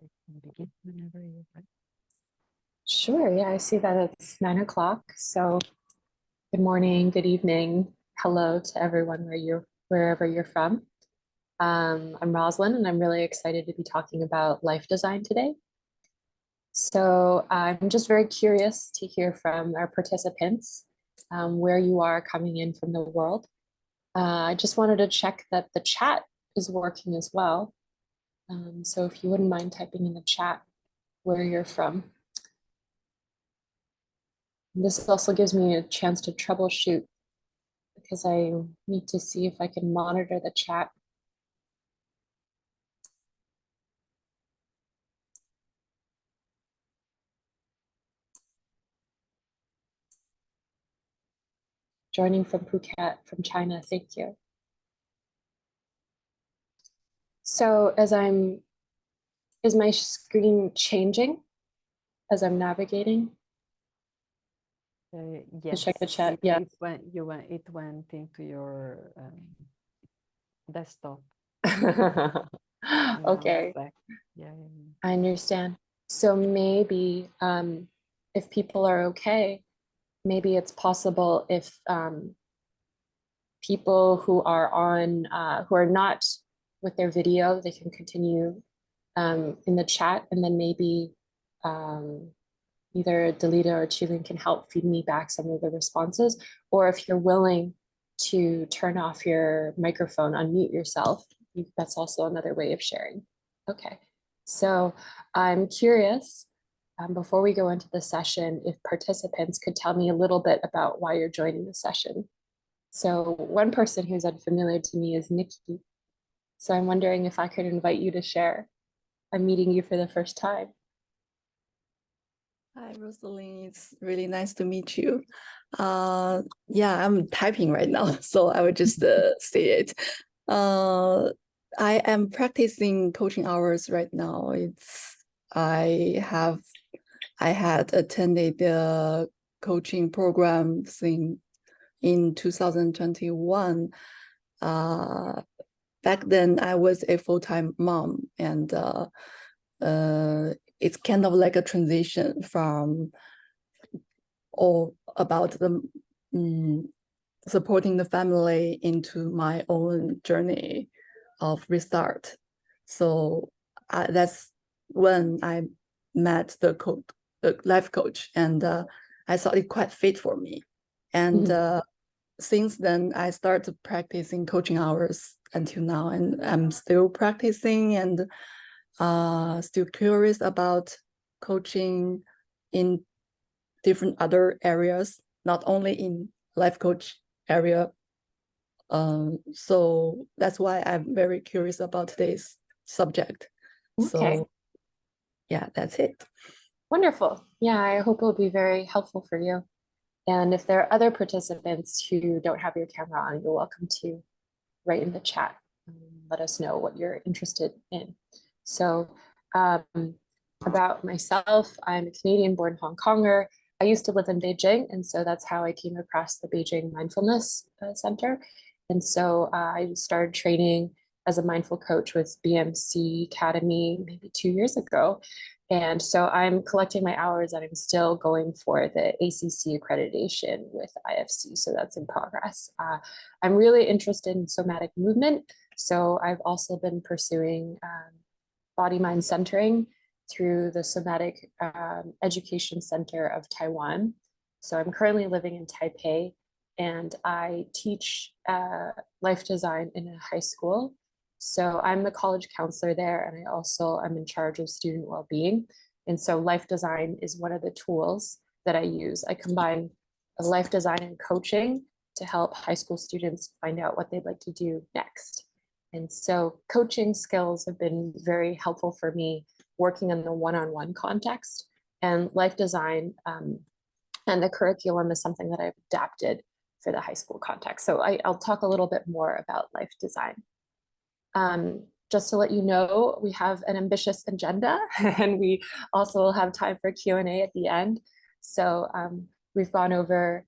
You can begin whenever you're ready. Sure. Yeah, I see that it's 9 o'clock. So good morning, good evening, hello to everyone wherever you're from. I'm Roslyn, and I'm really excited to be talking about life design today. So I'm just very curious to hear from our participants where you are coming in from the world. I just wanted to check that the chat is working as well. So if you wouldn't mind typing in the chat where you're from. This also gives me a chance to troubleshoot because I need to see if I can monitor the chat. Joining from Phuket, from China, thank you. So is my screen changing as I'm navigating? Yes. Check the chat. Yeah. It went into your desktop. Okay. Yeah. I understand. So maybe if people are okay, maybe it's possible if people who are not with their video, they can continue in the chat, and then maybe either Delita or Chilin can help feed me back some of the responses. Or if you're willing to turn off your microphone, unmute yourself, that's also another way of sharing. Okay, so I'm curious, before we go into the session, if participants could tell me a little bit about why you're joining the session. So one person who's unfamiliar to me is Nikki. So I'm wondering if I could invite you to share. I'm meeting you for the first time. Hi, Rosalind. It's really nice to meet you. Yeah, I'm typing right now, so I would just say it. I am practicing coaching hours right now. I had attended the coaching program in 2021. Back then, I was a full-time mom, and it's kind of like a transition from all about the supporting the family into my own journey of restart. So that's when I met the life coach, and I thought it quite fit for me. And since then, I started practicing coaching hours until now, and I'm still practicing and still curious about coaching in different other areas, not only in life coach area. So that's why I'm very curious about today's subject. Okay. So yeah, that's it. Wonderful. Yeah, I hope it'll be very helpful for you. And if there are other participants who don't have your camera on, you're welcome to write in the chat. Let us know what you're interested in. So about myself, I'm a Canadian-born Hong Konger. I used to live in Beijing, and so that's how I came across the Beijing Mindfulness Center. And so I started training as a mindful coach with BMC Academy maybe 2 years ago. And so I'm collecting my hours, and I'm still going for the ACC accreditation with IFC. So that's in progress. I'm really interested in somatic movement. So I've also been pursuing body-mind centering through the Somatic Education Center of Taiwan. So I'm currently living in Taipei, and I teach life design in a high school. So I'm the college counselor there, and I also am in charge of student well-being. And so life design is one of the tools that I use. I combine life design and coaching to help high school students find out what they'd like to do next. And so coaching skills have been very helpful for me working in the one-on-one context, and life design and the curriculum is something that I've adapted for the high school context. So I'll talk a little bit more about life design. Just to let you know, we have an ambitious agenda, and we also will have time for Q&A at the end. So we've gone over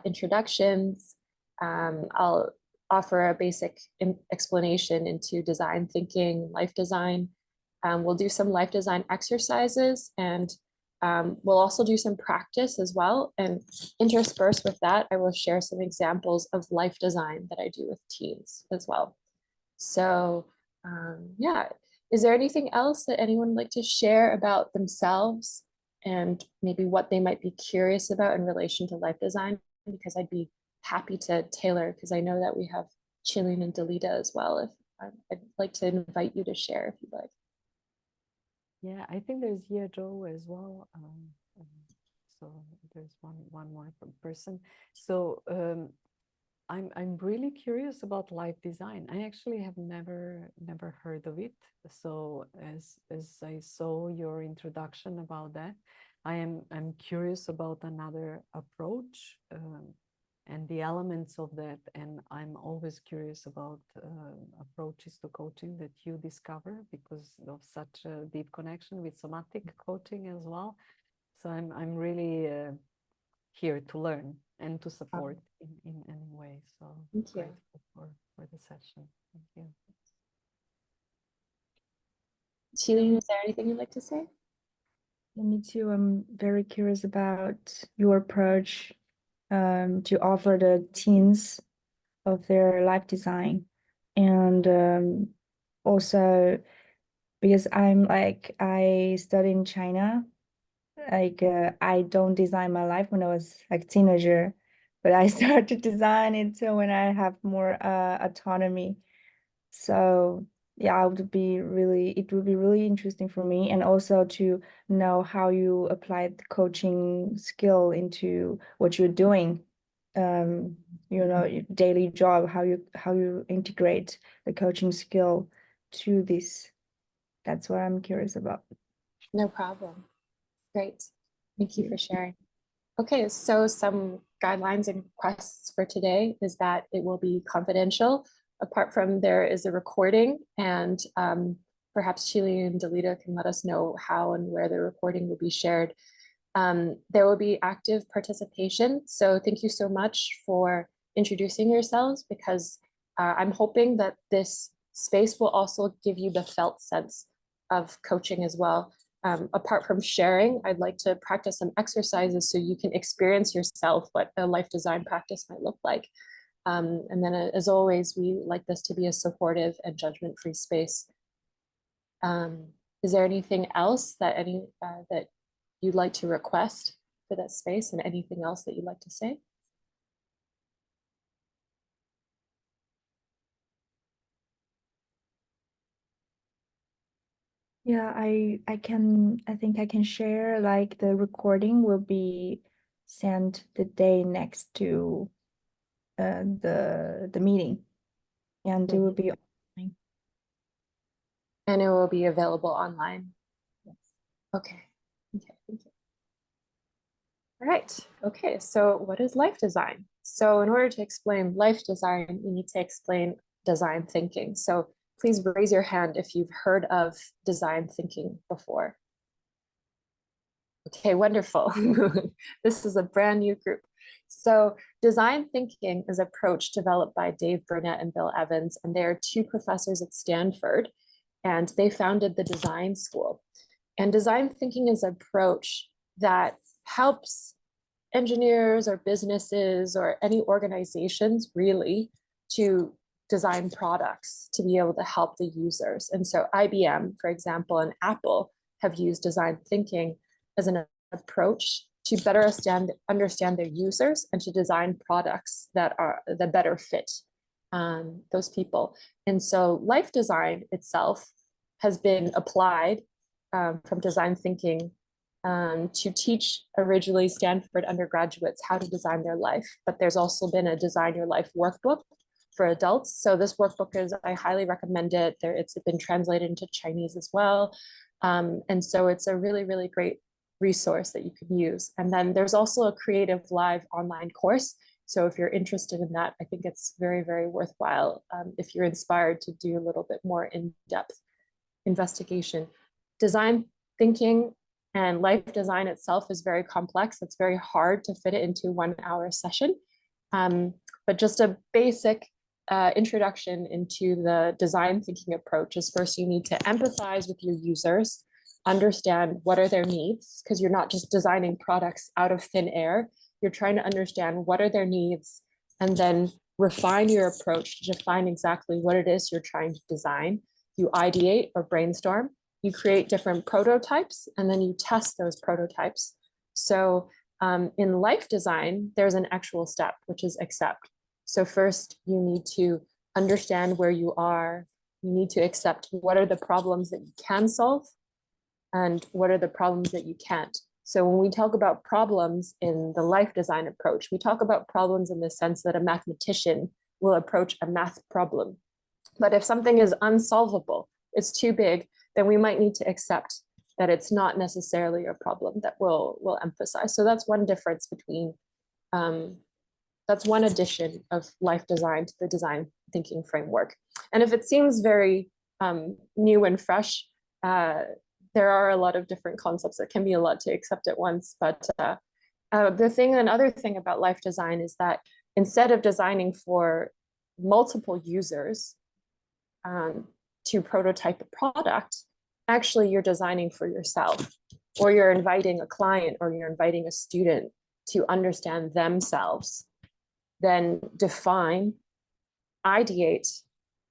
introductions. I'll offer a basic explanation into design thinking, life design. We'll do some life design exercises, and we'll also do some practice as well. And interspersed with that, I will share some examples of life design that I do with teens as well. So yeah, is there anything else that anyone would like to share about themselves and maybe what they might be curious about in relation to life design? Because I'd be happy to tailor, because I know that we have Chillian and Delita as well. If I'd like to invite you to share if you'd like. Yeah, I think there's Joe as well. So there's one more person. So I'm really curious about life design. I actually have never heard of it. So as I saw your introduction about that, I'm curious about another approach and the elements of that. And I'm always curious about approaches to coaching that you discover because of such a deep connection with somatic coaching as well. So I'm really here to learn and to support in any way. So Thank you. grateful for the session. Thank you. Chillian, is there anything you'd like to say? Me too. I'm very curious about your approach to offer the teens of their life design. And also because I study in China, I don't design my life when I was like teenager, but I started to design it when I have more autonomy. So yeah, it would be really interesting for me, and also to know how you applied the coaching skill into what you're doing. Your daily job, how you integrate the coaching skill to this. That's what I'm curious about. No problem. Great. Thank you for sharing. Okay, so some guidelines and requests for today is that it will be confidential. Apart from there is a recording, and perhaps Chillian and Delita can let us know how and where the recording will be shared. There will be active participation. So thank you so much for introducing yourselves, because I'm hoping that this space will also give you the felt sense of coaching as well. Apart from sharing, I'd like to practice some exercises so you can experience yourself what a life design practice might look like. And then as always, we like this to be a supportive and judgment-free space. Is there anything else that that you'd like to request for that space, and anything else that you'd like to say? Yeah, I think I can share, like, the recording will be sent the day next to the meeting, and it will be online. And it will be available online. Yes. Okay. Okay, thank you. All right. Okay, so what is life design? So in order to explain life design, we need to explain design thinking. So please raise your hand if you've heard of design thinking before. Okay, wonderful. This is a brand new group. So design thinking is an approach developed by Dave Burnett and Bill Evans, and they are two professors at Stanford, and they founded the design school. And design thinking is an approach that helps engineers or businesses or any organizations really to design products to be able to help the users. And so IBM, for example, and Apple have used design thinking as an approach to better understand their users and to design products that better fit those people. And so life design itself has been applied from design thinking to teach originally Stanford undergraduates how to design their life. But there's also been a Design Your Life workbook for adults. So this workbook I highly recommend it. It's been translated into Chinese as well. And so it's a really, really great resource that you can use. And then there's also a Creative Live online course. So if you're interested in that, I think it's very, very worthwhile if you're inspired to do a little bit more in-depth investigation. Design thinking and life design itself is very complex. It's very hard to fit it into 1 hour session. But just a basic introduction into the design thinking approach is first you need to empathize with your users, understand what are their needs, because you're not just designing products out of thin air. You're trying to understand what are their needs and then refine your approach to define exactly what it is you're trying to design. You ideate or brainstorm, you create different prototypes, and then you test those prototypes. So in life design, there's an actual step, which is accept. So first you need to understand where you are. You need to accept what are the problems that you can solve and what are the problems that you can't. So when we talk about problems in the life design approach, we talk about problems in the sense that a mathematician will approach a math problem. But if something is unsolvable, it's too big, then we might need to accept that it's not necessarily a problem that we'll emphasize. So that's one difference between, that's one addition of life design to the design thinking framework. And if it seems very new and fresh, there are a lot of different concepts that can be a lot to accept at once. But another thing about life design is that instead of designing for multiple users to prototype a product, actually you're designing for yourself, or you're inviting a client or you're inviting a student to understand themselves, then define, ideate,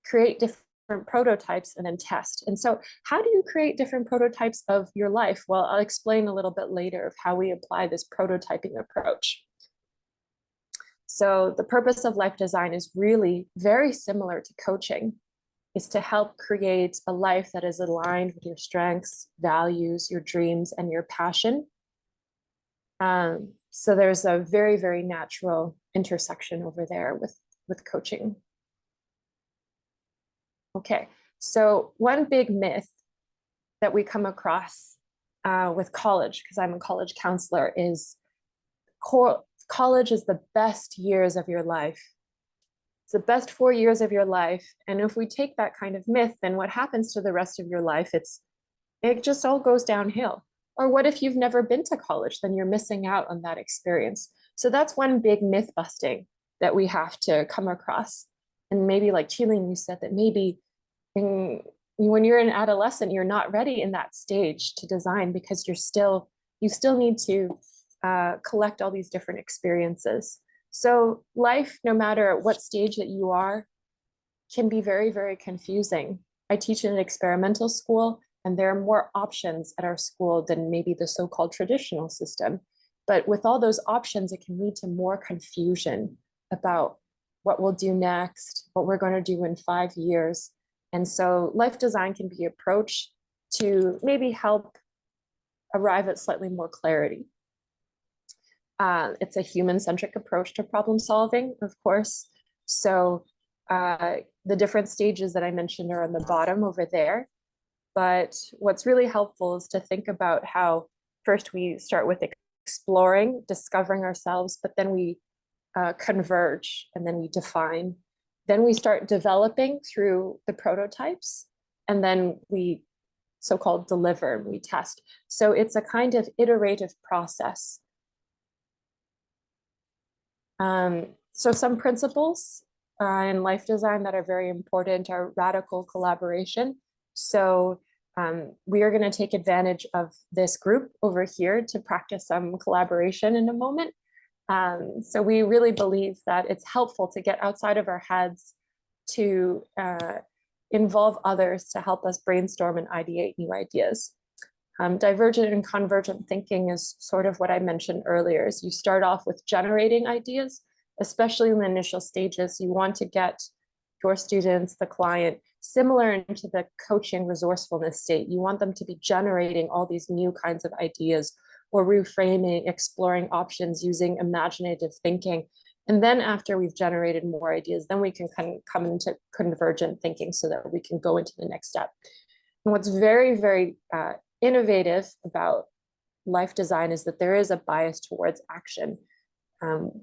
create different prototypes, and then test. And so how do you create different prototypes of your life? Well, I'll explain a little bit later of how we apply this prototyping approach. So the purpose of life design is really very similar to coaching. Is to help create a life that is aligned with your strengths, values, your dreams, and your passion. So there's a very, very natural intersection over there with coaching. Okay, so one big myth that we come across with college, because I'm a college counselor, is college is the best years of your life. It's the best 4 years of your life. And if we take that kind of myth, then what happens to the rest of your life? It just all goes downhill. Or what if you've never been to college? Then you're missing out on that experience. So that's one big myth busting that we have to come across. And maybe like Qilin, you said that maybe when you're an adolescent, you're not ready in that stage to design because you still need to collect all these different experiences. So life, no matter at what stage that you are, can be very, very confusing. I teach in an experimental school, and there are more options at our school than maybe the so-called traditional system. But with all those options, it can lead to more confusion about what we'll do next, what we're going to do in 5 years. And so life design can be approached to maybe help arrive at slightly more clarity. It's a human-centric approach to problem solving, of course. So the different stages that I mentioned are on the bottom over there. But what's really helpful is to think about how first we start with exploring, discovering ourselves, but then we converge and then we define. Then we start developing through the prototypes, and then we so-called deliver, we test. So it's a kind of iterative process. So some principles in life design that are very important are radical collaboration. So we are going to take advantage of this group over here to practice some collaboration in a moment. So we really believe that it's helpful to get outside of our heads to involve others to help us brainstorm and ideate new ideas. Divergent and convergent thinking is sort of what I mentioned earlier, is you start off with generating ideas, especially in the initial stages. You want to get your students, the client, similar into the coaching resourcefulness state. You want them to be generating all these new kinds of ideas or reframing, exploring options using imaginative thinking. And then after we've generated more ideas, then we can kind of come into convergent thinking so that we can go into the next step. And what's very, very innovative about life design is that there is a bias towards action.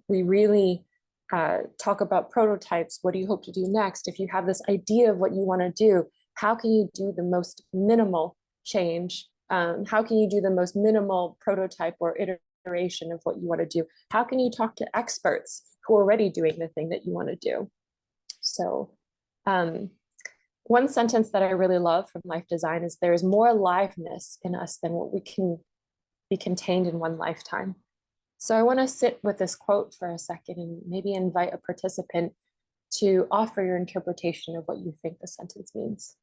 We really talk about prototypes. What do you hope to do next? If you have this idea of what you want to do, how can you do the most minimal change? How can you do the most minimal prototype or iteration of what you want to do? How can you talk to experts who are already doing the thing that you want to do? So one sentence that I really love from life design is there is more aliveness in us than what we can be contained in one lifetime. So I want to sit with this quote for a second and maybe invite a participant to offer your interpretation of what you think the sentence means.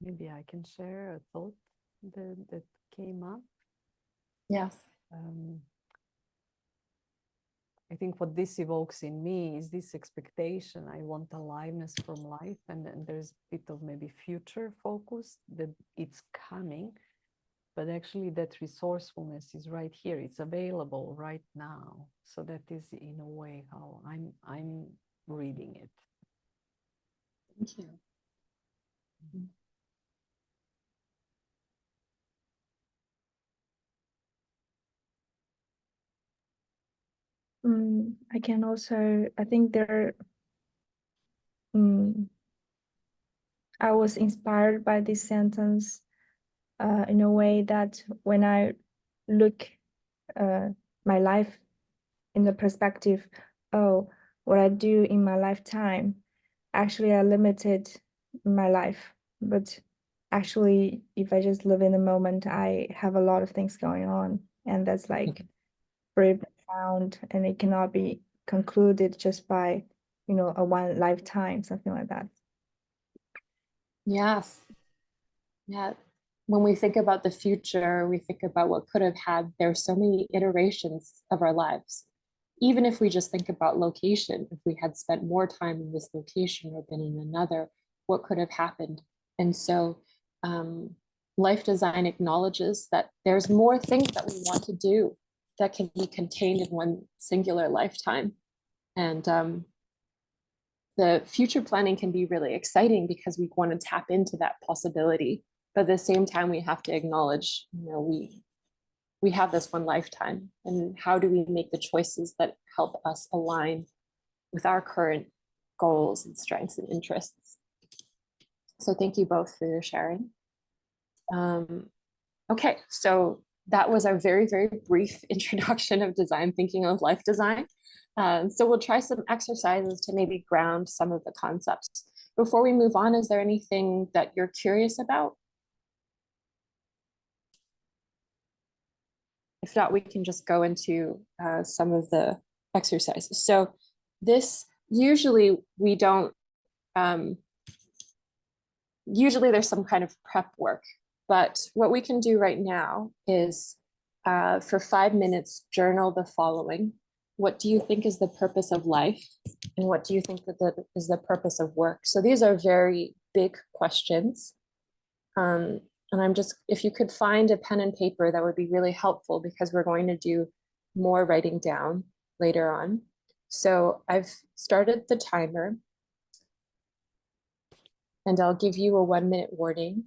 Maybe I can share a thought that came up. Yes. I think what this evokes in me is this expectation. I want aliveness from life, and there's a bit of maybe future focus that it's coming, but actually that resourcefulness is right here. It's available right now. So that is in a way how I'm reading it. Thank you. I can also, I think there, I was inspired by this sentence in a way that when I look my life in the perspective, oh, what I do in my lifetime, actually I limited my life. But actually, if I just live in the moment, I have a lot of things going on. And that's like very profound, and it cannot be concluded just by, a one lifetime, something like that. Yes. Yeah. When we think about the future, we think about what could have had. There's so many iterations of our lives. Even if we just think about location, if we had spent more time in this location or been in another, what could have happened? And so life design acknowledges that there's more things that we want to do that can be contained in one singular lifetime. And the future planning can be really exciting because we want to tap into that possibility. But at the same time, we have to acknowledge, we have this one lifetime, and how do we make the choices that help us align with our current goals and strengths and interests? So thank you both for your sharing. Okay, so that was our very, very brief introduction of design thinking of life design. So we'll try some exercises to maybe ground some of the concepts. Before we move on, is there anything that you're curious about? If not, we can just go into some of the exercises. So this, usually we don't, usually there's some kind of prep work, but what we can do right now is for 5 minutes, journal the following. What do you think is the purpose of life? And what do you think that is the purpose of work? So these are very big questions. And I'm just, if you could find a pen and paper, that would be really helpful because we're going to do more writing down later on. So I've started the timer and I'll give you a 1 minute warning,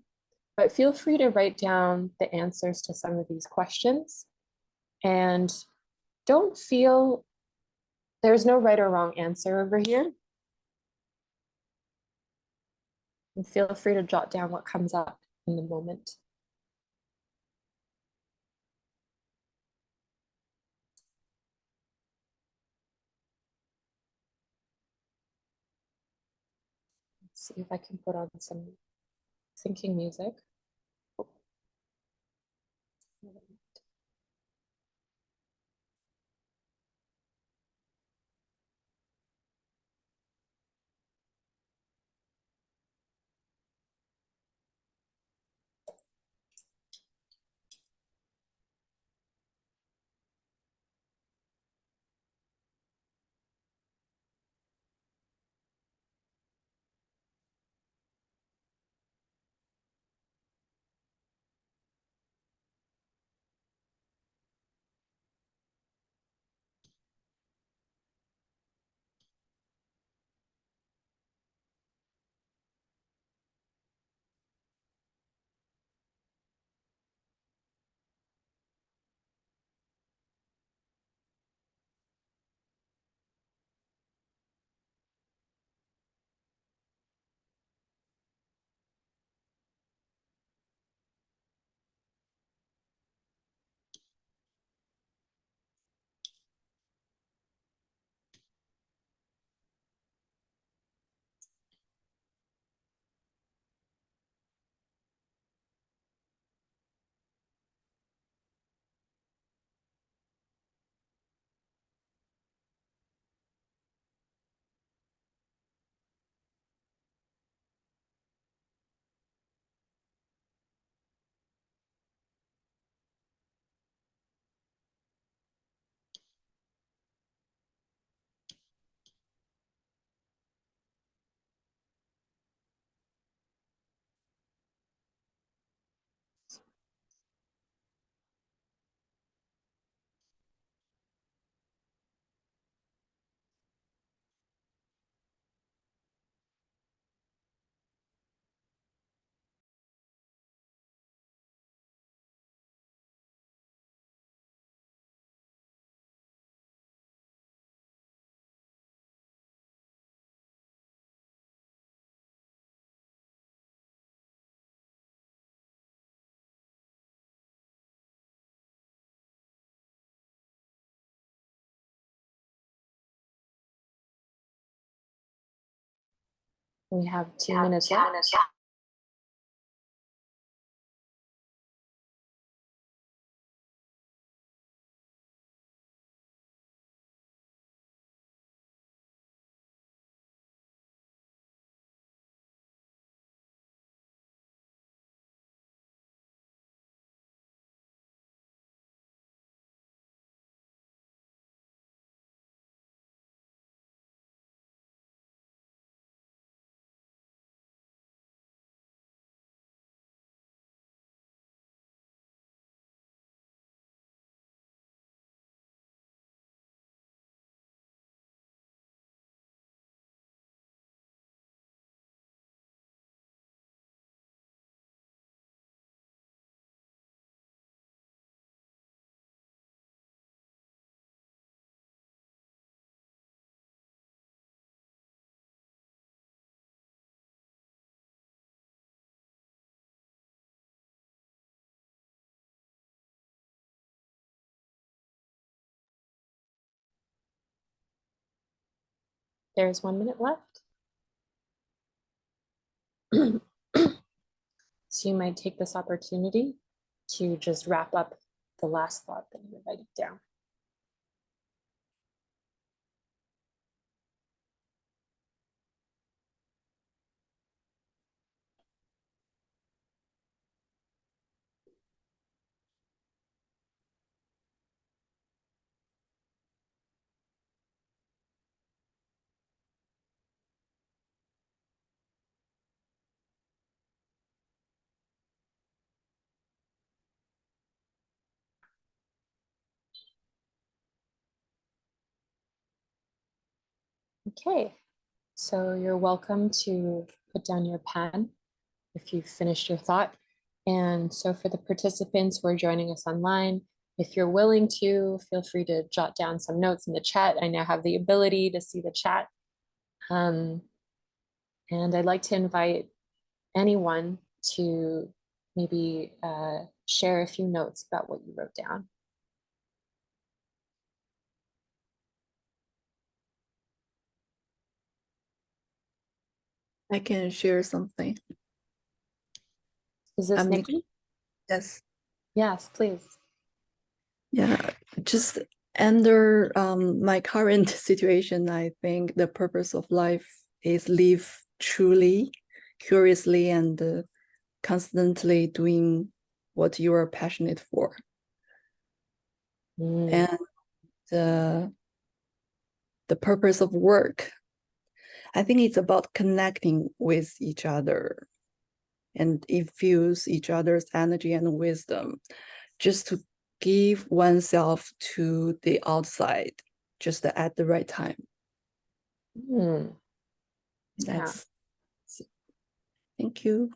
but feel free to write down the answers to some of these questions. And don't feel, there's no right or wrong answer over here. And feel free to jot down what comes up in the moment. Let's see if I can put on some thinking music. We have 2 minutes left. There's 1 minute left. So you might take this opportunity to just wrap up the last thought that you writing down. Okay, so you're welcome to put down your pen if you've finished your thought. And so for the participants who are joining us online, if you're willing to, feel free to jot down some notes in the chat. I now have the ability to see the chat. And I'd like to invite anyone to maybe share a few notes about what you wrote down. I can share something. Is this Nikki? Yes. Yes, please. Yeah, just under my current situation, I think the purpose of life is live truly, curiously, and constantly doing what you are passionate for. And the purpose of work, I think it's about connecting with each other and infuse each other's energy and wisdom, just to give oneself to the outside, just at the right time. That's Thank you.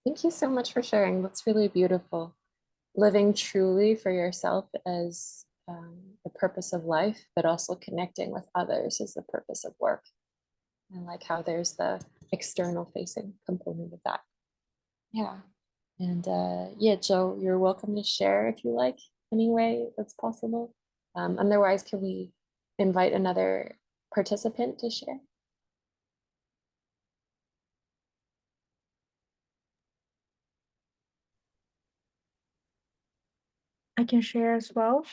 Thank you so much for sharing. That's really beautiful. Living truly for yourself as the purpose of life, but also connecting with others is the purpose of work. And like how there's the external facing component of that. Yeah. And yeah, Joe, you're welcome to share if you like, any way that's possible. Otherwise, can we invite another participant to share? I can share as well.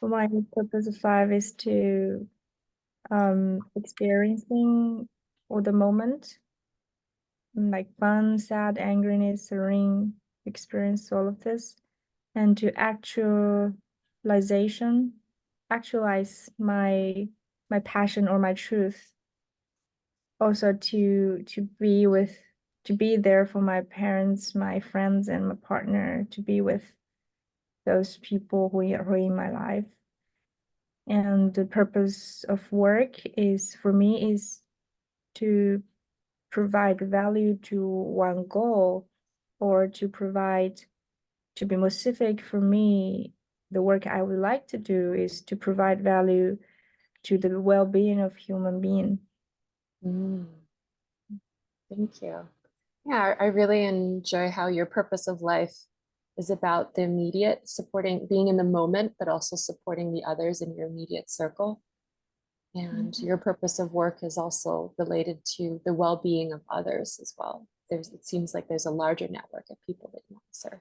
My purpose of life is to experiencing all the moment, like fun, sad, angriness, serene, experience all of this, and to actualize my passion or my truth. Also to be there for my parents, my friends, and my partner, to be with those people who are in my life. And the purpose of work is, for me, is to provide value to one goal, or to be more specific. For me, the work I would like to do is to provide value to the well-being of human being. Thank you. Yeah, I really enjoy how your purpose of life is about the immediate, supporting, being in the moment, but also supporting the others in your immediate circle. And your purpose of work is also related to the well-being of others as well. It seems like there's a larger network of people that you want to serve.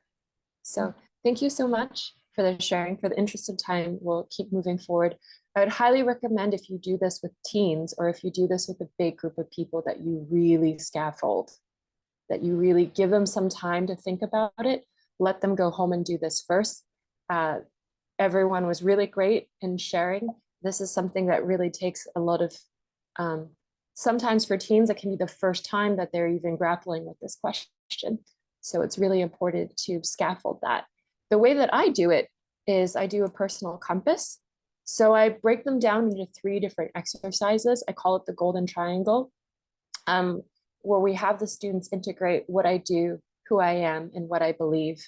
So thank you so much for the sharing, for the interest of time. We'll keep moving forward. I would highly recommend, if you do this with teens, or if you do this with a big group of people, that you really scaffold, that you really give them some time to think about it. Let them go home and do this first. Everyone was really great in sharing. This is something that really takes a lot of, sometimes for teens, it can be the first time that they're even grappling with this question. So it's really important to scaffold that. The way that I do it is I do a personal compass. So I break them down into 3 different exercises. I call it the golden triangle, where we have the students integrate what I do, who I am, and what I believe.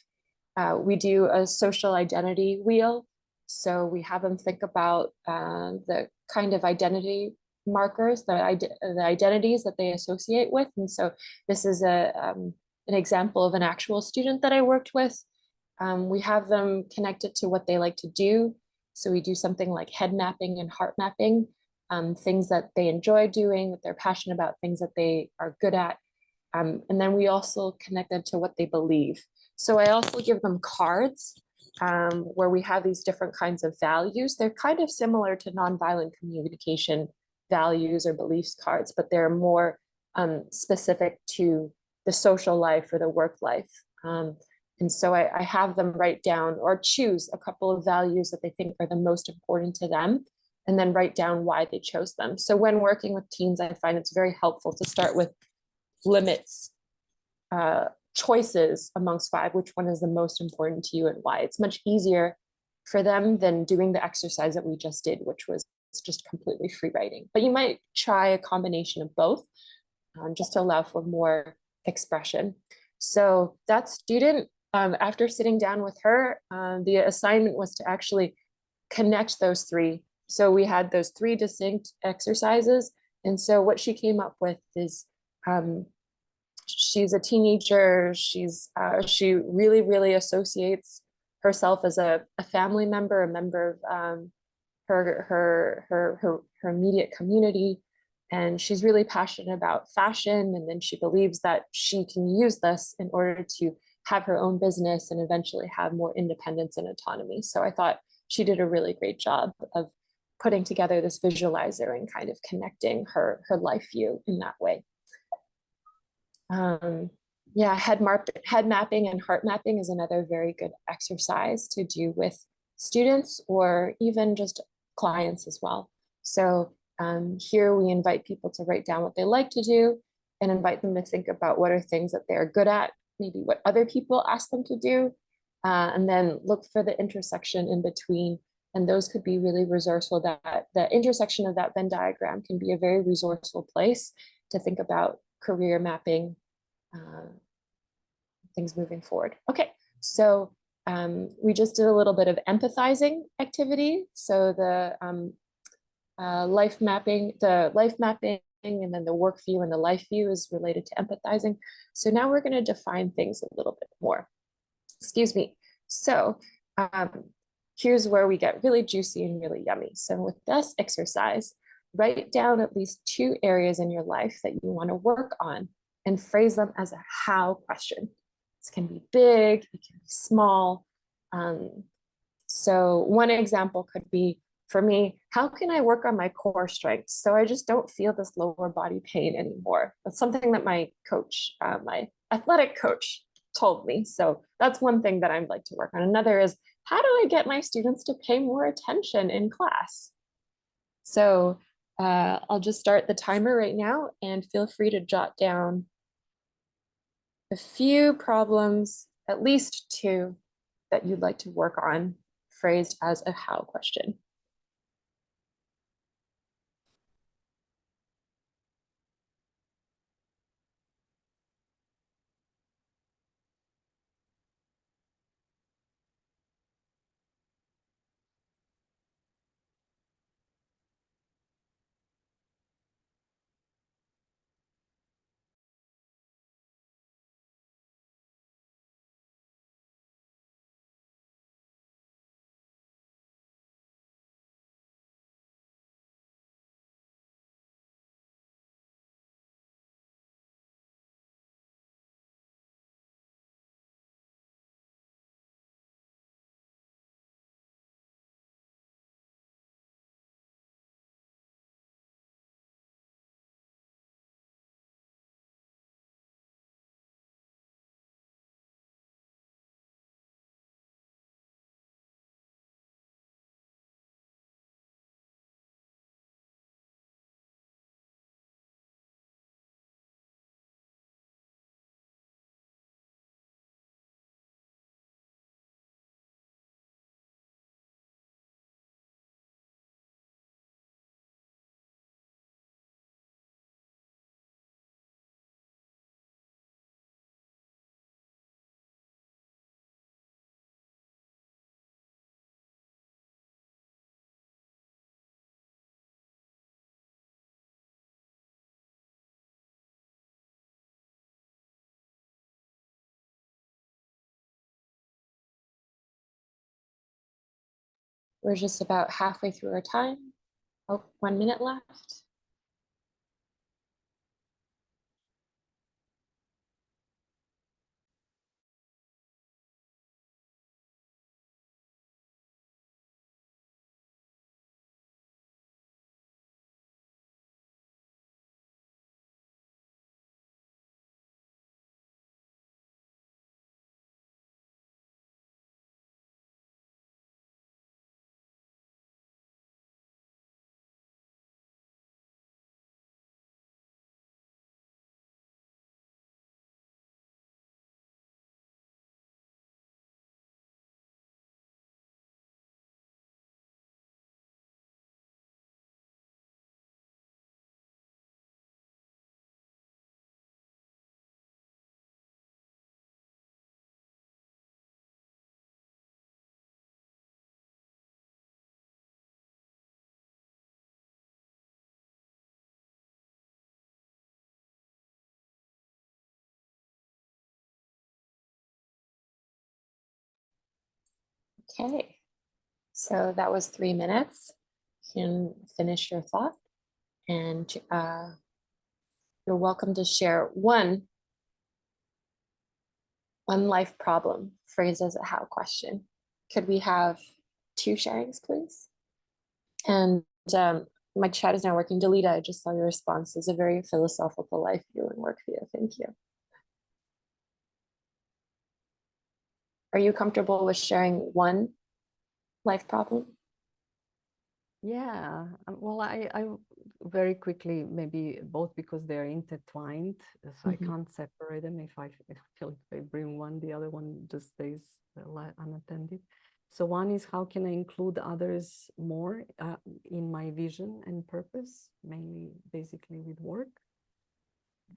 We do a social identity wheel. So we have them think about the kind of identity markers, the identities that they associate with. And so this is an example of an actual student that I worked with. We have them connected to what they like to do. So we do something like head mapping and heart mapping, things that they enjoy doing, that they're passionate about, things that they are good at. And then we also connect them to what they believe. So I also give them cards where we have these different kinds of values. They're kind of similar to nonviolent communication values or beliefs cards, but they're more specific to the social life or the work life. And so I have them write down or choose a couple of values that they think are the most important to them, and then write down why they chose them. So when working with teens, I find it's very helpful to start with limits, choices amongst 5, which one is the most important to you and why. It's much easier for them than doing the exercise that we just did, which was just completely free writing. But you might try a combination of both, just to allow for more expression. So that student, after sitting down with her, the assignment was to actually connect those 3. So we had those 3 distinct exercises. And so what she came up with is, she's a teenager. She really associates herself as a family member, a member of her immediate community. And she's really passionate about fashion. And then she believes that she can use this in order to have her own business and eventually have more independence and autonomy. So I thought she did a really great job of putting together this visualizer and kind of connecting her life view in that way. Yeah, head mapping and heart mapping is another very good exercise to do with students or even just clients as well. So here we invite people to write down what they like to do and invite them to think about what are things that they're good at, maybe what other people ask them to do, and then look for the intersection in between. And those could be really resourceful. That the intersection of that Venn diagram can be a very resourceful place to think about career mapping, things moving forward. Okay, so we just did a little bit of empathizing activity. So the life mapping, and then the work view and the life view is related to empathizing. So now we're going to define things a little bit more. Excuse me. So here's where we get really juicy and really yummy. So with this exercise, write down at least 2 areas in your life that you want to work on and phrase them as a how question. This can be big, it can be small. So one example could be, for me, how can I work on my core strengths so I just don't feel this lower body pain anymore? That's something that my coach, my athletic coach, told me. So that's one thing that I'd like to work on. Another is, how do I get my students to pay more attention in class? So I'll just start the timer right now, and feel free to jot down a few problems, at least 2, that you'd like to work on, phrased as a how question. We're just about halfway through our time. Oh, 1 minute left. Okay, so that was 3 minutes. You can finish your thought, and you're welcome to share one life problem phrased as a how question. Could we have 2 sharings, please? And my chat is now working. Delita, I just saw your response. It's a very philosophical life view and work view. Thank you. Are you comfortable with sharing one life problem? Yeah, well, I very quickly, maybe both because they're intertwined, so I can't separate them. If I feel if I bring one, the other one just stays unattended. So one is, how can I include others more in my vision and purpose, mainly basically with work?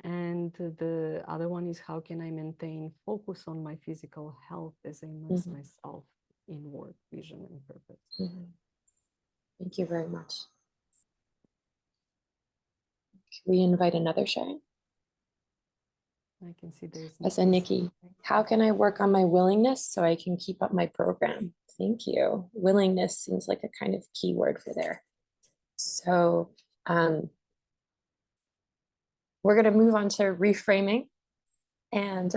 And the other one is, how can I maintain focus on my physical health as I immerse myself in work, vision, and purpose? Thank you very much. Can we invite another sharing? I can see there's I said, Nikki, how can I work on my willingness so I can keep up my program? Thank you. Willingness seems like a kind of key word for there. So we're going to move on to reframing. And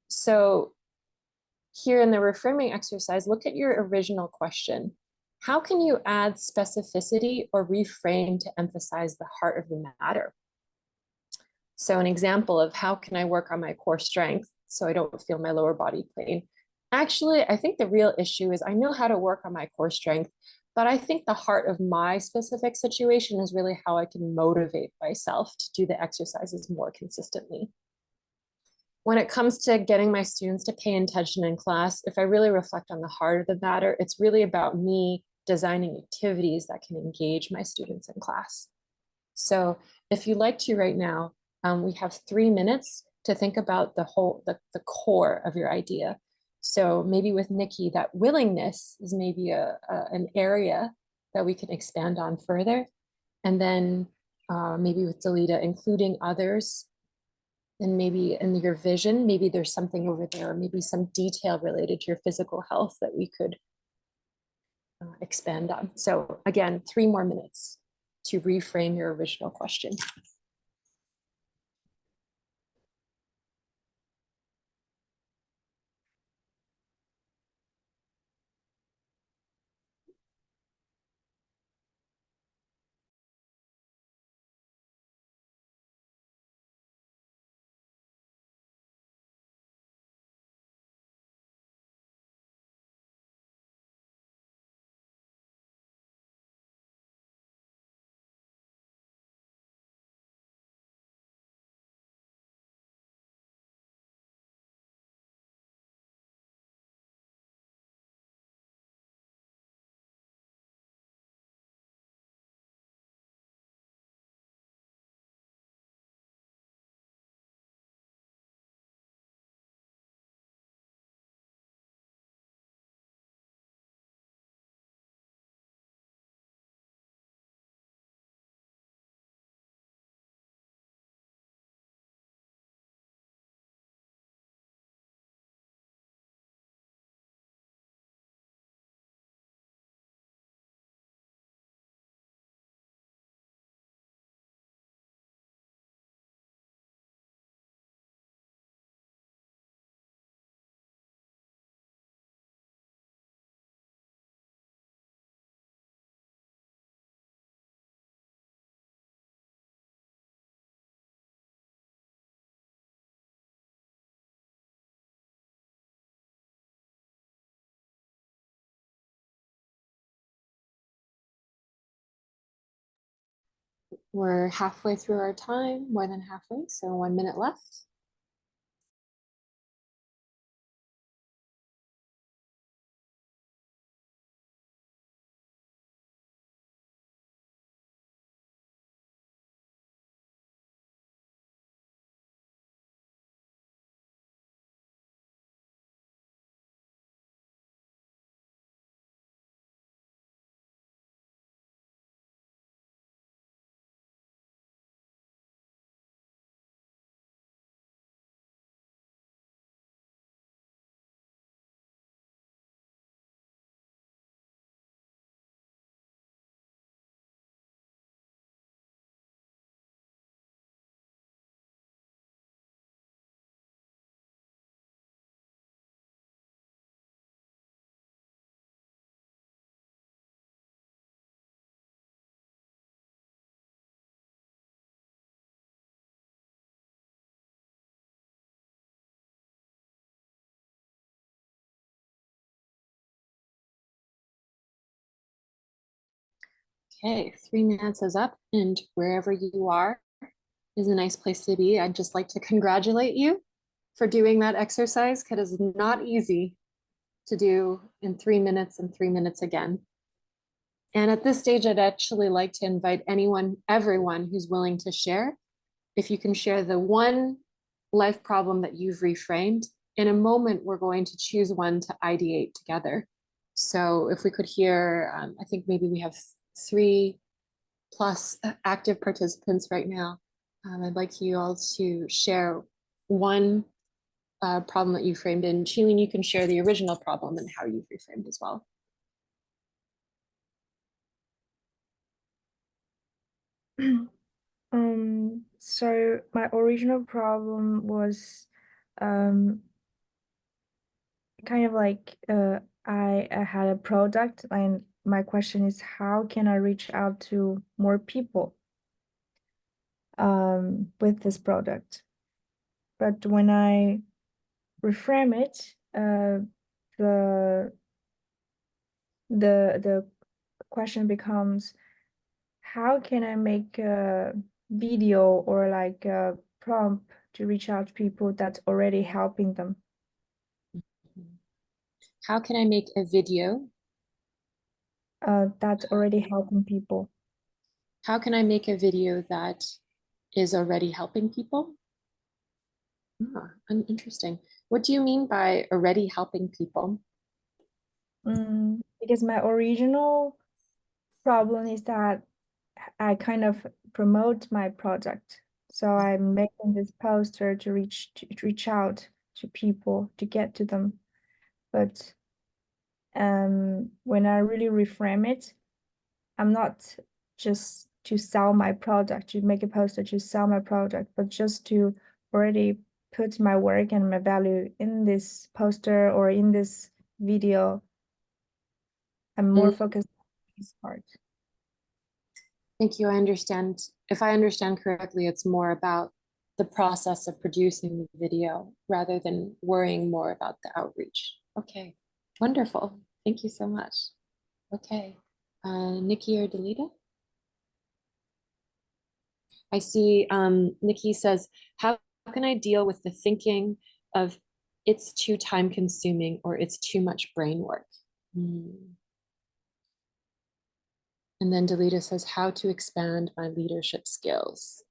so here in the reframing exercise, look at your original question. How can you add specificity or reframe to emphasize the heart of the matter? So an example of how can I work on my core strength so I don't feel my lower body pain? Actually, I think the real issue is I know how to work on my core strength, but I think the heart of my specific situation is really how I can motivate myself to do the exercises more consistently. When it comes to getting my students to pay attention in class, if I really reflect on the heart of the matter, it's really about me designing activities that can engage my students in class. So if you'd like to right now, we have 3 minutes to think about the core of your idea. So maybe with Nikki, that willingness is maybe an area that we can expand on further. And then maybe with Delita, including others. And maybe in your vision, maybe there's something over there, maybe some detail related to your physical health that we could expand on. So again, 3 more minutes to reframe your original question. We're halfway through our time, more than halfway, so 1 minute left. Okay, 3 minutes is up, and wherever you are is a nice place to be. I'd just like to congratulate you for doing that exercise, because it's not easy to do in 3 minutes and 3 minutes again. And at this stage, I'd actually like to invite everyone who's willing to share. If you can share the one life problem that you've reframed, in a moment, we're going to choose one to ideate together. So if we could hear, I think maybe we have 3+ active participants right now. I'd like you all to share one problem that you framed in. Chilin, you can share the original problem and how you've reframed as well. So my original problem was kind of like I had a product, and my question is, how can I reach out to more people with this product? But when I reframe it, the the question becomes, how can I make a video or like a prompt to reach out to people that's already helping them? How can I make a video? That's already helping people. How can I make a video that is already helping people? Interesting. What do you mean by already helping people? Because my original problem is that I kind of promote my project. So I'm making this poster to reach out to people, to get to them. But when I really reframe it, I'm not just to sell my product, to make a poster to sell my product, but just to already put my work and my value in this poster or in this video. I'm more focused on this part. Thank you. I understand. If I understand correctly, it's more about the process of producing the video rather than worrying more about the outreach. Okay, wonderful. Thank you so much. Okay, Nikki or Delita? I see Nikki says, how can I deal with the thinking of it's too time consuming or it's too much brain work? And then Delita says, how to expand my leadership skills.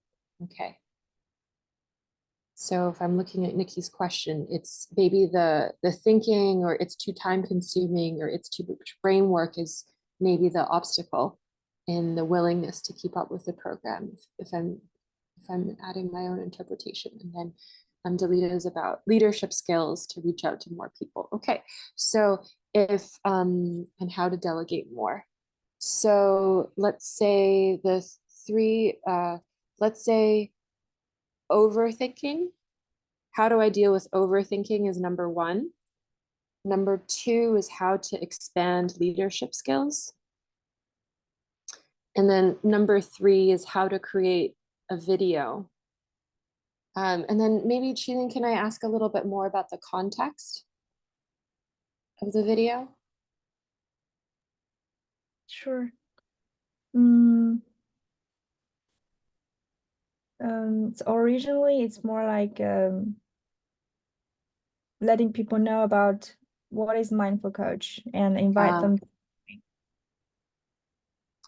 Okay. So if I'm looking at Nikki's question, it's maybe the thinking, or it's too time consuming, or it's too much brain work is maybe the obstacle in the willingness to keep up with the program. If I'm adding my own interpretation, and then Delita is about leadership skills to reach out to more people. Okay, so if and how to delegate more. So let's say let's say overthinking. How do I deal with overthinking is number 1. Number 2 is how to expand leadership skills. And then number 3 is how to create a video. And then maybe, Chilin, can I ask a little bit more about the context of the video? Sure. So originally it's more like letting people know about what is mindful coach and invite them.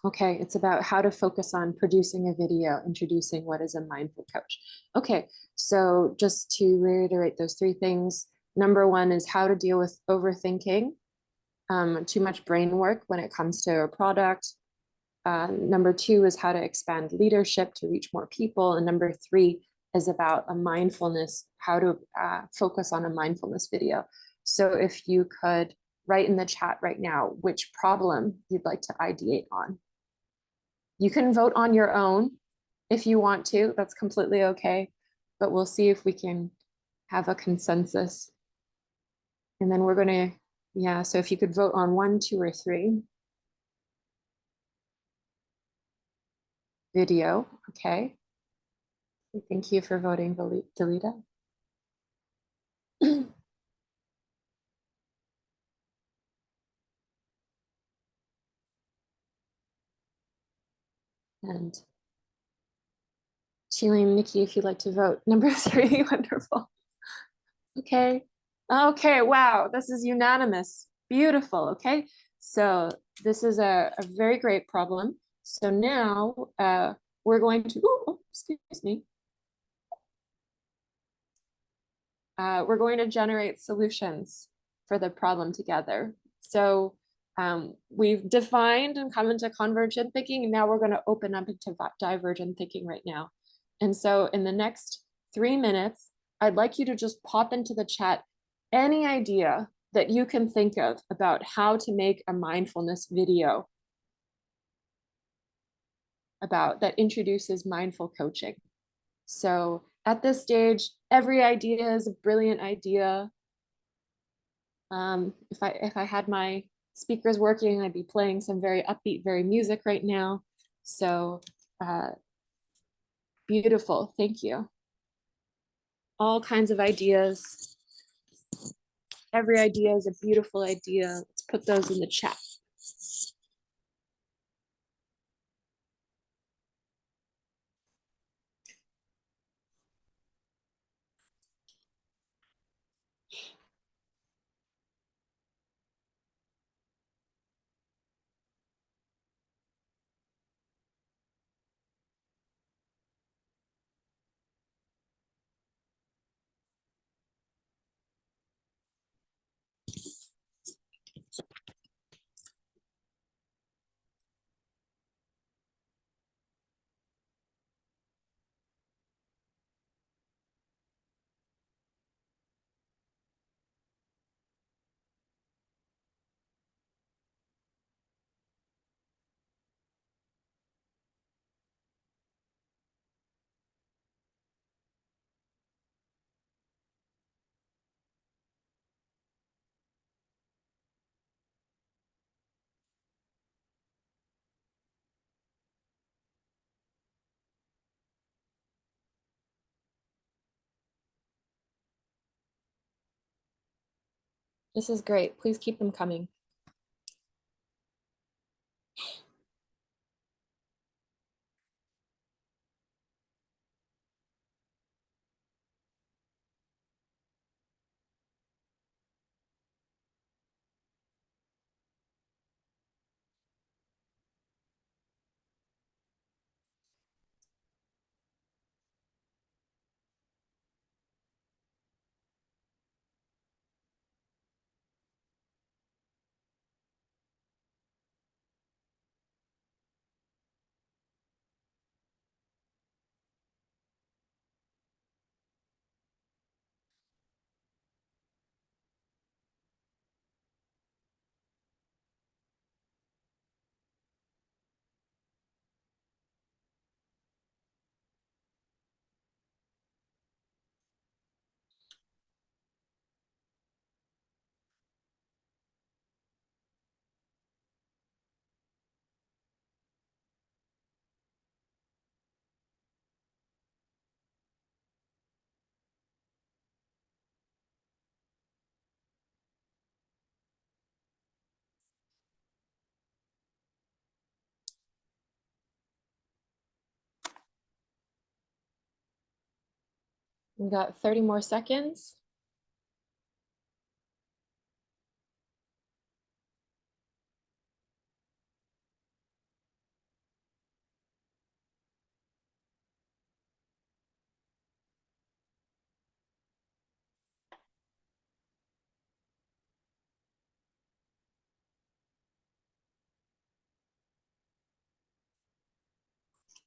Okay, it's about how to focus on producing a video, introducing what is a mindful coach. Okay, so just to reiterate those three things, number one is how to deal with overthinking, too much brain work when it comes to a product. Number two is how to expand leadership to reach more people. And number three is about a mindfulness, how to focus on a mindfulness video. So if you could write in the chat right now which problem you'd like to ideate on. You can vote on your own if you want to, that's completely okay, but we'll see if we can have a consensus. And then we're gonna, yeah, so if you could vote on 1, 2, or 3. Video, okay. Thank you for voting, Delita. And Sheila and Nikki, if you'd like to vote. Number 3, wonderful. Okay. Okay, wow, this is unanimous. Beautiful, okay. So this is a very great problem. So now we're going to, oh, excuse me. We're going to generate solutions for the problem together. So we've defined and come into convergent thinking, and now we're going to open up into divergent thinking right now. And so in the next 3 minutes, I'd like you to just pop into the chat any idea that you can think of about how to make a mindfulness video about that introduces mindful coaching. So at this stage, every idea is a brilliant idea. If I had my speakers working, I'd be playing some very upbeat, very music right now. So beautiful, thank you. All kinds of ideas. Every idea is a beautiful idea. Let's put those in the chat. This is great. Please keep them coming. We got 30 more seconds.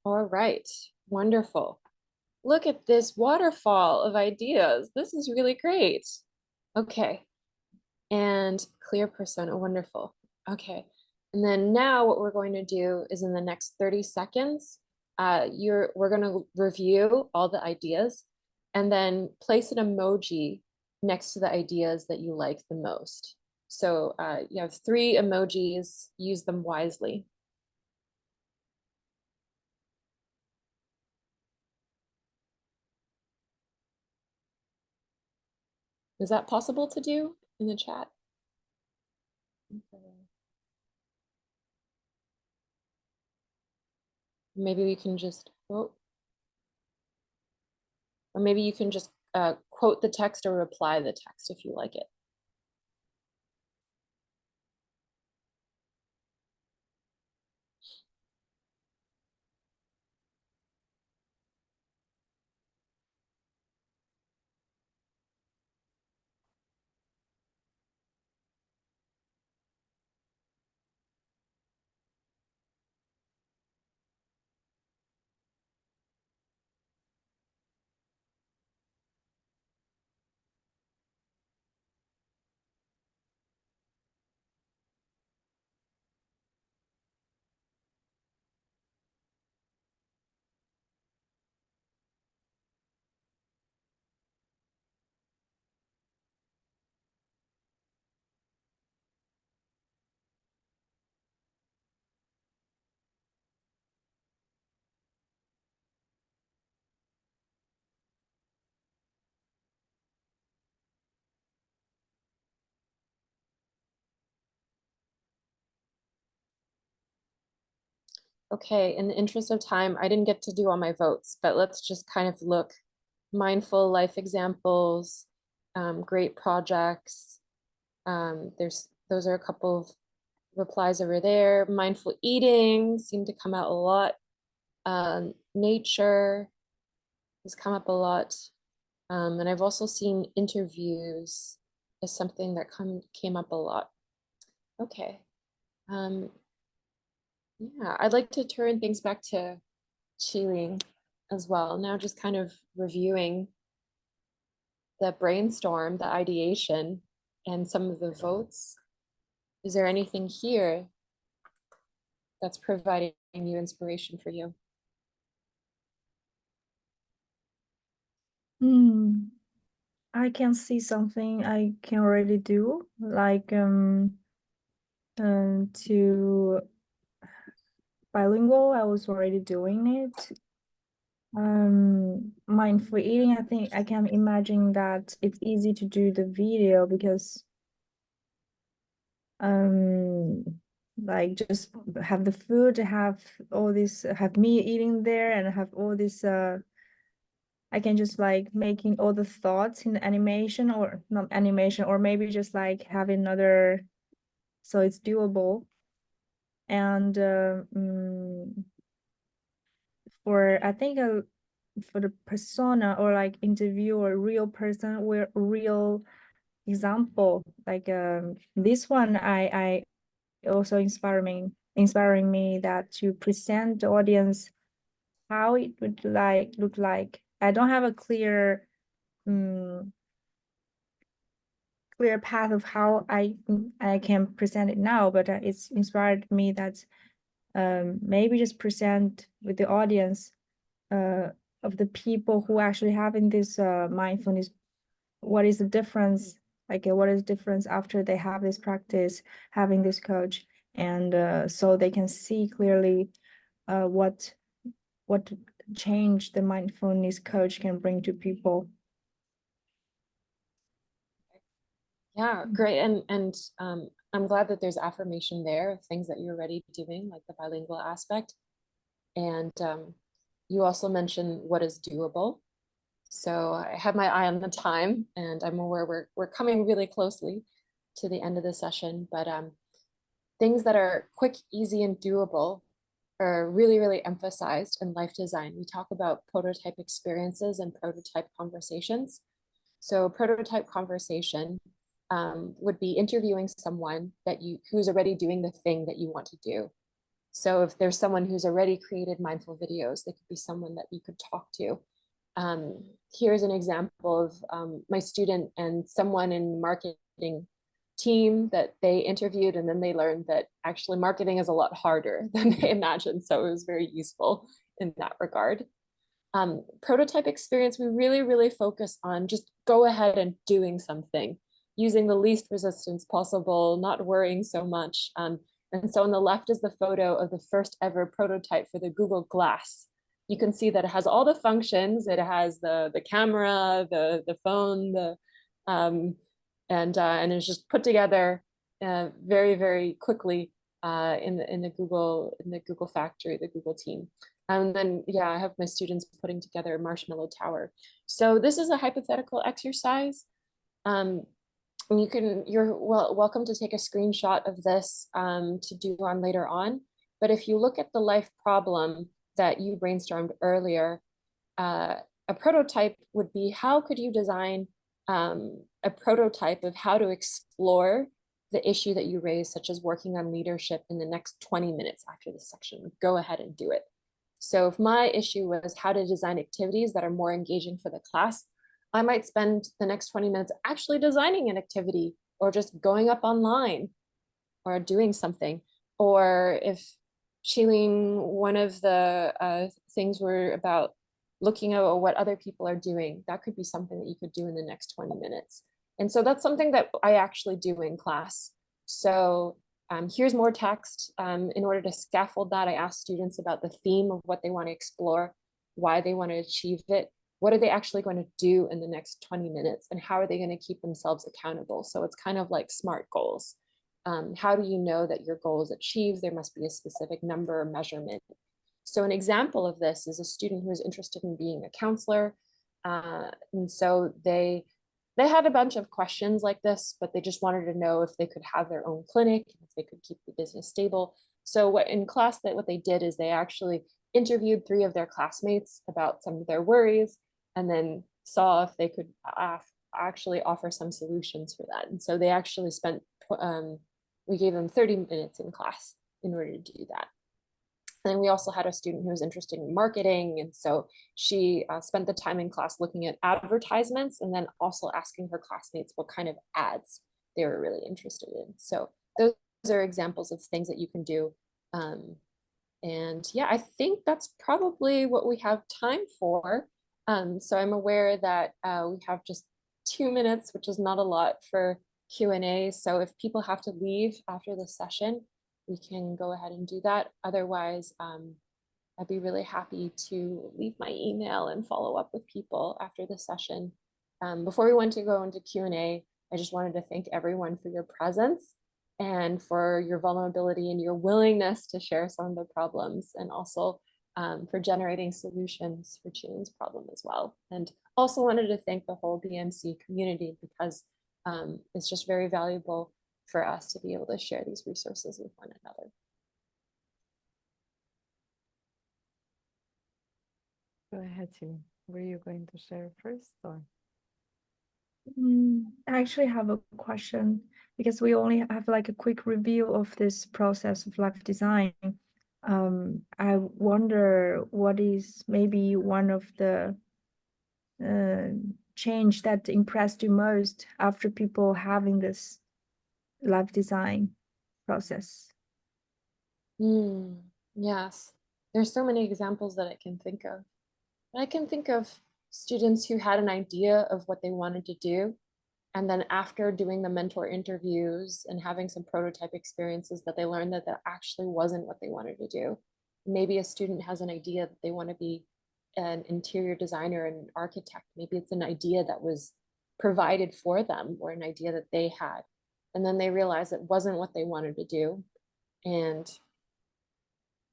All right, wonderful. Look at this waterfall of ideas. This is really great. Okay, and clear persona, wonderful. Okay, and then now what we're going to do is in the next 30 seconds, we're going to review all the ideas and then place an emoji next to the ideas that you like the most. So you have 3 emojis, use them wisely. Is that possible to do in the chat? Okay. Maybe we can just quote, or maybe you can just quote the text or reply the text if you like it. Okay, in the interest of time, I didn't get to do all my votes, but let's just kind of look. Mindful life examples, great projects. Those are a couple of replies over there. Mindful eating seemed to come out a lot. Nature has come up a lot. And I've also seen interviews as something that came up a lot. Okay. Yeah, I'd like to turn things back to Qiling as well. Now just kind of reviewing the brainstorm, the ideation, and some of the votes. Is there anything here that's providing you inspiration for you? I can see something I can already do, like to bilingual. I was already doing it. Mindful eating, I think I can imagine that it's easy to do the video because like just have the food, have all this, have me eating there and have all this I can just like making all the thoughts in the animation, or not animation, or maybe just like have another, so it's doable. And for I think for the persona or like interview or real person where real example, like this one I also inspiring me that to present the audience how it would like look like. I don't have a clear clear path of how I can present it now, but it's inspired me that maybe just present with the audience of the people who actually having this mindfulness. What is the difference? Like what is the difference after they have this practice, having this coach, and so they can see clearly what change the mindfulness coach can bring to people. Yeah, great. And I'm glad that there's affirmation there of things that you're already doing, like the bilingual aspect. And you also mentioned what is doable. So I have my eye on the time, and I'm aware we're coming really closely to the end of the session, but things that are quick, easy, and doable are really, really emphasized in life design. We talk about prototype experiences and prototype conversations. So prototype conversation would be interviewing someone who's already doing the thing that you want to do. So if there's someone who's already created mindful videos, they could be someone that you could talk to. Here's an example of my student and someone in marketing team that they interviewed, and then they learned that actually marketing is a lot harder than they imagined. So it was very useful in that regard. Prototype experience, we really, really focus on just go ahead and doing something, using the least resistance possible, not worrying so much. And so on the left is the photo of the first ever prototype for the Google Glass. You can see that it has all the functions. It has the camera, the phone, and it's just put together very, very quickly in the Google factory, the Google team. And then, yeah, I have my students putting together a marshmallow tower. So this is a hypothetical exercise. You're welcome to take a screenshot of this to do on later on. But if you look at the life problem that you brainstormed earlier, a prototype would be, how could you design a prototype of how to explore the issue that you raised, such as working on leadership in the next 20 minutes after this section? Go ahead and do it. So if my issue was how to design activities that are more engaging for the class, I might spend the next 20 minutes actually designing an activity, or just going up online or doing something. Or if Shilin, one of the things were about looking at what other people are doing, that could be something that you could do in the next 20 minutes. And so that's something that I actually do in class. So here's more text. In order to scaffold that, I ask students about the theme of what they want to explore, why they want to achieve it, what are they actually going to do in the next 20 minutes, and how are they going to keep themselves accountable? So it's kind of like SMART goals. How do you know that your goal is achieved? There must be a specific number or measurement. So an example of this is a student who is interested in being a counselor. And so they had a bunch of questions like this, but they just wanted to know if they could have their own clinic, if they could keep the business stable. So what they did is they actually interviewed 3 of their classmates about some of their worries, and then saw if they could actually offer some solutions for that. And so they actually spent, we gave them 30 minutes in class in order to do that. And then we also had a student who was interested in marketing. And so she spent the time in class looking at advertisements, and then also asking her classmates what kind of ads they were really interested in. So those are examples of things that you can do. And yeah, I think that's probably what we have time for. So I'm aware that we have just 2 minutes, which is not a lot for Q&A. So if people have to leave after this session, we can go ahead and do that. Otherwise, I'd be really happy to leave my email and follow up with people after the session. Before we went to go into Q&A, I just wanted to thank everyone for your presence and for your vulnerability and your willingness to share some of the problems, and also for generating solutions for Chilean's problem as well. And also wanted to thank the whole BMC community, because it's just very valuable for us to be able to share these resources with one another. Go ahead, Tim. Were you going to share first, or? I actually have a question, because we only have like a quick review of this process of life design. I wonder what is maybe one of the change that impressed you most after people having this life design process. Yes, there's so many examples that I can think of. I can think of students who had an idea of what they wanted to do, and then after doing the mentor interviews and having some prototype experiences, that they learned that that actually wasn't what they wanted to do. Maybe a student has an idea that they want to be an interior designer and an architect. Maybe it's an idea that was provided for them, or an idea that they had. And then they realized it wasn't what they wanted to do. And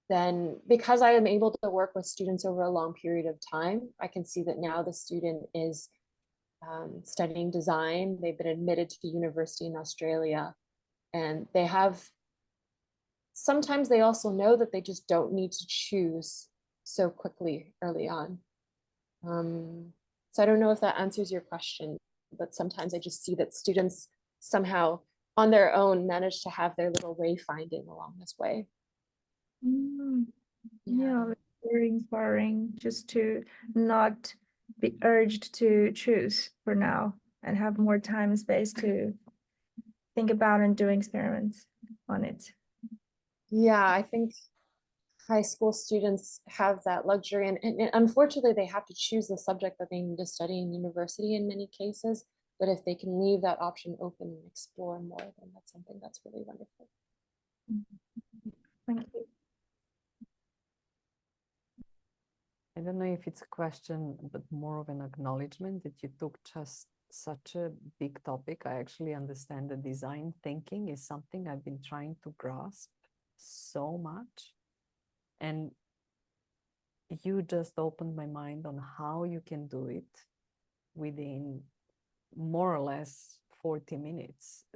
then because I am able to work with students over a long period of time, I can see that now the student is studying design. They've been admitted to university in Australia, and they have, sometimes they also know that they just don't need to choose so quickly early on. So I don't know if that answers your question, but sometimes I just see that students somehow on their own manage to have their little wayfinding along this way. Yeah, that's very inspiring just to not be urged to choose for now and have more time and space to think about and do experiments on it. Yeah, I think high school students have that luxury, and unfortunately they have to choose the subject that they need to study in university in many cases, but if they can leave that option open and explore more, then that's something that's really wonderful. Thank you. I don't know if it's a question, but more of an acknowledgement that you took just such a big topic. I actually understand that design thinking is something I've been trying to grasp so much. And you just opened my mind on how you can do it within more or less 40 minutes.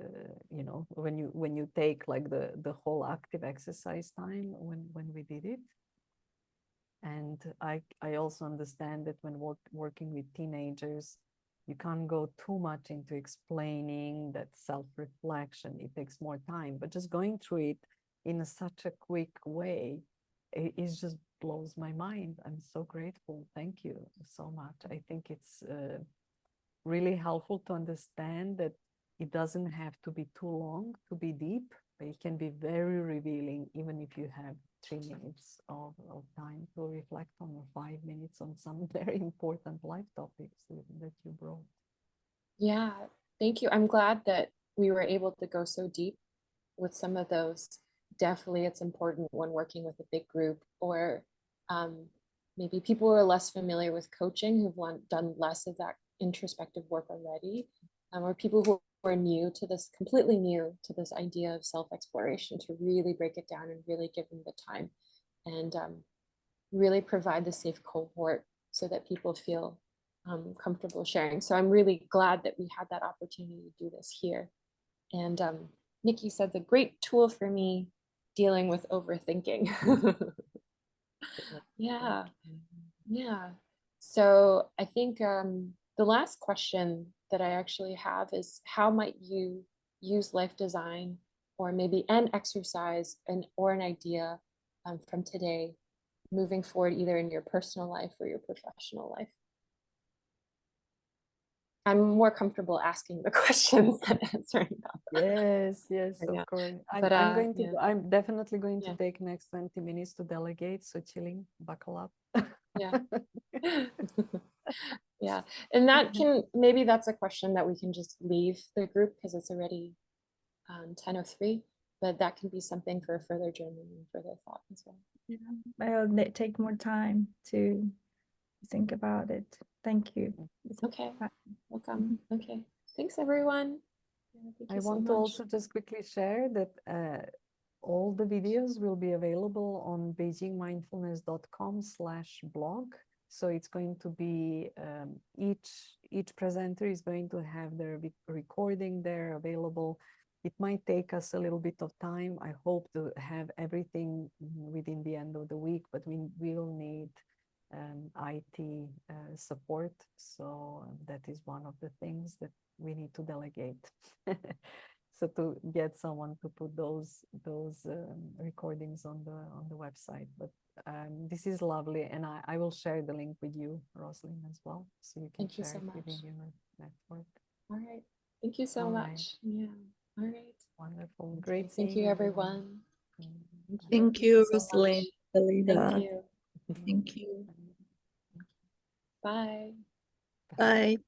You know, when you take like the whole active exercise time when we did it. And I also understand that when working with teenagers, you can't go too much into explaining that self-reflection. It takes more time, but just going through it in such a quick way, it just blows my mind. I'm so grateful. Thank you so much. I think it's really helpful to understand that it doesn't have to be too long to be deep, but it can be very revealing, even if you have 3 minutes of time to reflect on, or 5 minutes on some very important life topics that you brought. Yeah, thank you. I'm glad that we were able to go so deep with some of those. Definitely it's important when working with a big group, or maybe people who are less familiar with coaching, who've done less of that introspective work already, or people who are new to this, completely new to this idea of self-exploration, to really break it down and really give them the time and really provide the safe cohort so that people feel comfortable sharing. So I'm really glad that we had that opportunity to do this here. And Nikki said the great tool for me dealing with overthinking. Yeah, yeah. So I think the last question that I actually have is, how might you use life design, or maybe an exercise or an idea from today moving forward, either in your personal life or your professional life? I'm more comfortable asking the questions than answering them. Yes, yes, Yeah. of course. But, I'm definitely going to Yeah. take next 20 minutes to delegate. So chilling, buckle up. Yeah. Yeah. And that can, maybe that's a question that we can just leave the group, because it's already 10:03, but that can be something for further journaling and further thought as well. Yeah, I'll take more time to think about it. Thank you. Okay. Welcome. Okay. Thanks, everyone. Yeah, thank I you so want to much. also just quickly share that all the videos will be available on beijingmindfulness.com/blog. So it's going to be each presenter is going to have their recording there available. It might take us a little bit of time. I hope to have everything within the end of the week, but we will need IT support. So that is one of the things that we need to delegate. So to get someone to put those recordings on the website. But this is lovely, and I will share the link with you, Rosalind, as well, so you can share it within your network. All right. Thank you so much. Yeah. All right. Wonderful. Great. Thank you, everyone. Thank you, so Rosalind, much. Belinda. Thank you. Thank you. Bye. Bye.